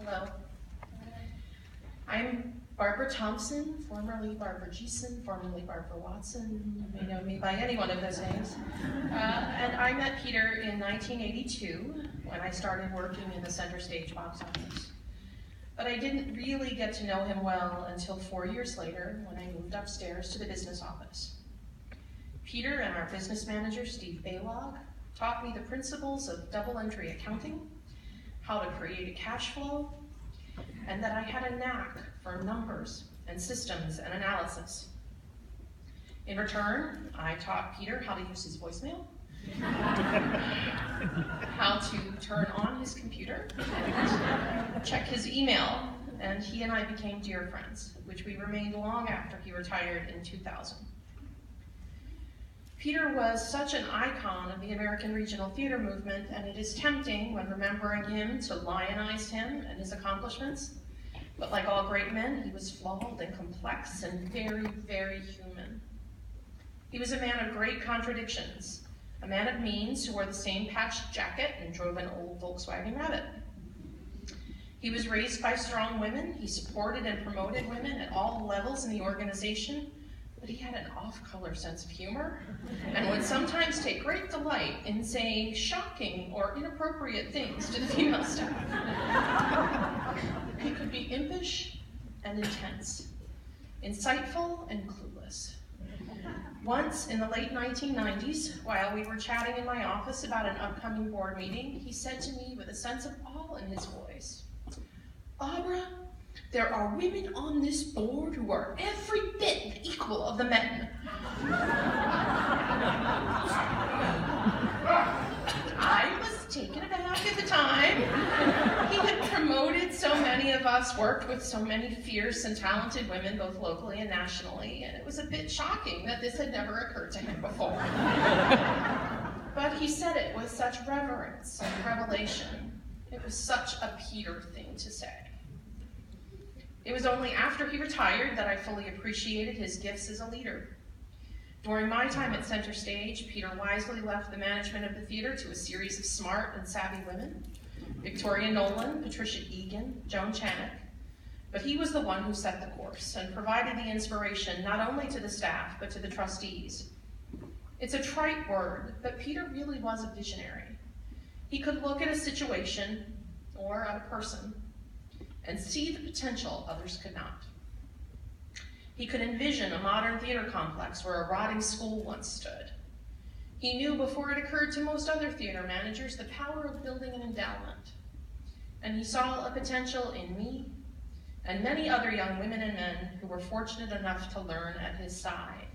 Hello. I'm Barbara Thompson, formerly Barbara Geeson, formerly Barbara Watson. You may know me by any one of those names. And I met Peter in 1982 when I started working in the Center Stage box office. But I didn't really get to know him well until 4 years later when I moved upstairs to the business office. Peter and our business manager, Steve Baylog, taught me the principles of double entry accounting, how to create a cash flow, and that I had a knack for numbers and systems and analysis. In return, I taught Peter how to use his voicemail, how to turn on his computer, and check his email, and he and I became dear friends, which we remained long after he retired in 2000. Peter was such an icon of the American regional theater movement, and it is tempting when remembering him to lionize him and his accomplishments. But like all great men, he was flawed and complex and very, very human. He was a man of great contradictions, a man of means who wore the same patched jacket and drove an old Volkswagen Rabbit. He was raised by strong women. He supported and promoted women at all levels in the organization, but he had an off-color sense of humor and would sometimes take great delight in saying shocking or inappropriate things to the female staff. He could be impish and intense, insightful and clueless. Once in the late 1990s, while we were chatting in my office about an upcoming board meeting, he said to me with a sense of awe in his voice, "Barbara, there are women on this board who are every bit the equal of the men." I was taken aback at the time. He had promoted so many of us, worked with so many fierce and talented women, both locally and nationally, and it was a bit shocking that this had never occurred to him before. But he said it with such reverence and revelation. It was such a Peter thing to say. It was only after he retired that I fully appreciated his gifts as a leader. During my time at Center Stage, Peter wisely left the management of the theater to a series of smart and savvy women, Victoria Nolan, Patricia Egan, Joan Chanick, but he was the one who set the course and provided the inspiration not only to the staff, but to the trustees. It's a trite word, but Peter really was a visionary. He could look at a situation or at a person and see the potential others could not. He could envision a modern theater complex where a rotting school once stood. He knew before it occurred to most other theater managers the power of building an endowment. And he saw a potential in me and many other young women and men who were fortunate enough to learn at his side.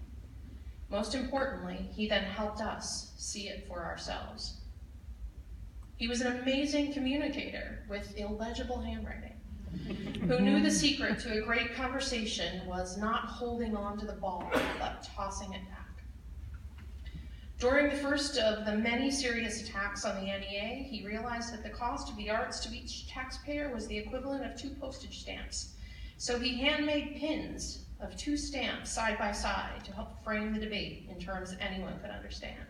Most importantly, he then helped us see it for ourselves. He was an amazing communicator with illegible handwriting, who knew the secret to a great conversation was not holding on to the ball, but tossing it back. During the first of the many serious attacks on the NEA, he realized that the cost of the arts to each taxpayer was the equivalent of 2 postage stamps. So he handmade pins of 2 stamps side by side to help frame the debate in terms anyone could understand.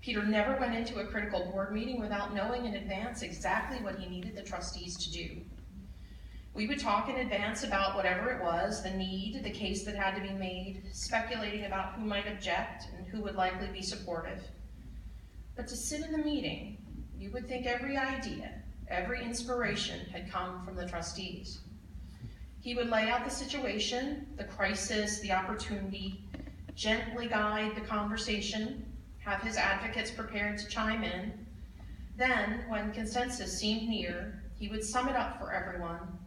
Peter never went into a critical board meeting without knowing in advance exactly what he needed the trustees to do. We would talk in advance about whatever it was, the need, the case that had to be made, speculating about who might object and who would likely be supportive. But to sit in the meeting, you would think every idea, every inspiration had come from the trustees. He would lay out the situation, the crisis, the opportunity, gently guide the conversation, have his advocates prepared to chime in. Then, when consensus seemed near, he would sum it up for everyone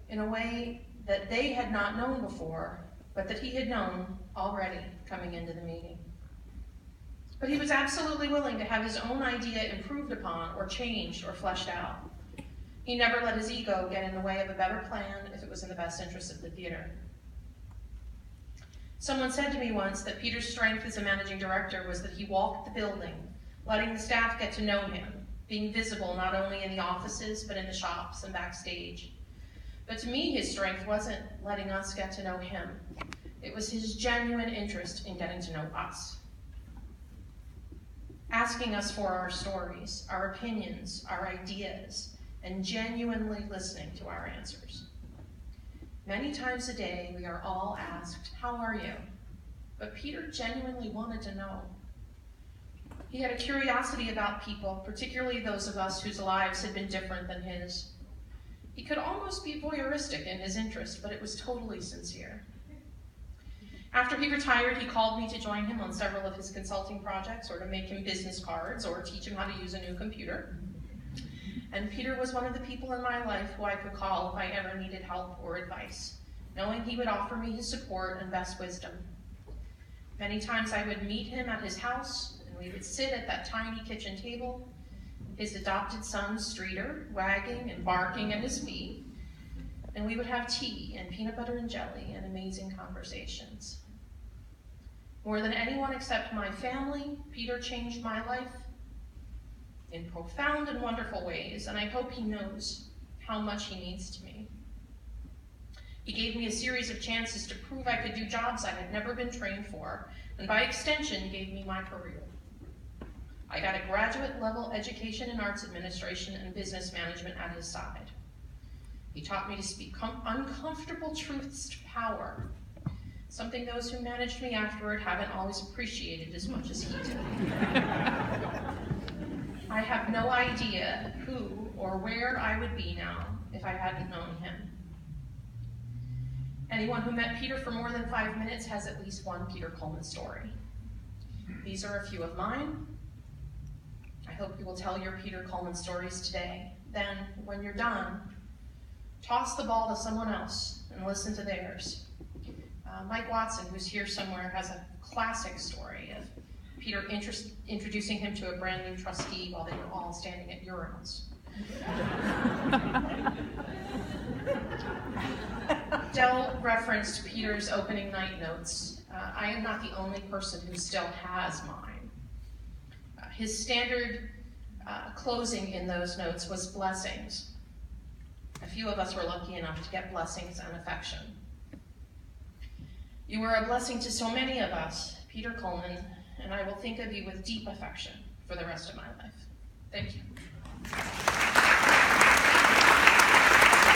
in a way that they had not known before, but that he had known already coming into the meeting. But he was absolutely willing to have his own idea improved upon or changed or fleshed out. He never let his ego get in the way of a better plan if it was in the best interest of the theater. Someone said to me once that Peter's strength as a managing director was that he walked the building, letting the staff get to know him, being visible not only in the offices, but in the shops and backstage. But to me, his strength wasn't letting us get to know him. It was his genuine interest in getting to know us. Asking us for our stories, our opinions, our ideas, and genuinely listening to our answers. Many times a day, we are all asked, "How are you?" But Peter genuinely wanted to know. He had a curiosity about people, particularly those of us whose lives had been different than his. He could almost be voyeuristic in his interest, but it was totally sincere. After he retired, he called me to join him on several of his consulting projects, or to make him business cards, or teach him how to use a new computer. And Peter was one of the people in my life who I could call if I ever needed help or advice, knowing he would offer me his support and best wisdom. Many times I would meet him at his house, and we would sit at that tiny kitchen table, his adopted son, Streeter, wagging and barking at his feet, and we would have tea and peanut butter and jelly and amazing conversations. More than anyone except my family, Peter changed my life in profound and wonderful ways, and I hope he knows how much he means to me. He gave me a series of chances to prove I could do jobs I had never been trained for, and by extension, gave me my career. I got a graduate-level education in arts administration and business management at his side. He taught me to speak uncomfortable truths to power, something those who managed me afterward haven't always appreciated as much as he did. I have no idea who or where I would be now if I hadn't known him. Anyone who met Peter for more than 5 minutes has at least one Peter Coleman story. These are a few of mine. I hope you will tell your Peter Coleman stories today. Then, when you're done, toss the ball to someone else and listen to theirs. Mike Watson, who's here somewhere, has a classic story of Peter introducing him to a brand new trustee while they were all standing at urinals. Dell referenced Peter's opening night notes. I am not the only person who still has mine. His standard closing in those notes was blessings. A few of us were lucky enough to get blessings and affection. You were a blessing to so many of us, Peter Coleman, and I will think of you with deep affection for the rest of my life. Thank you.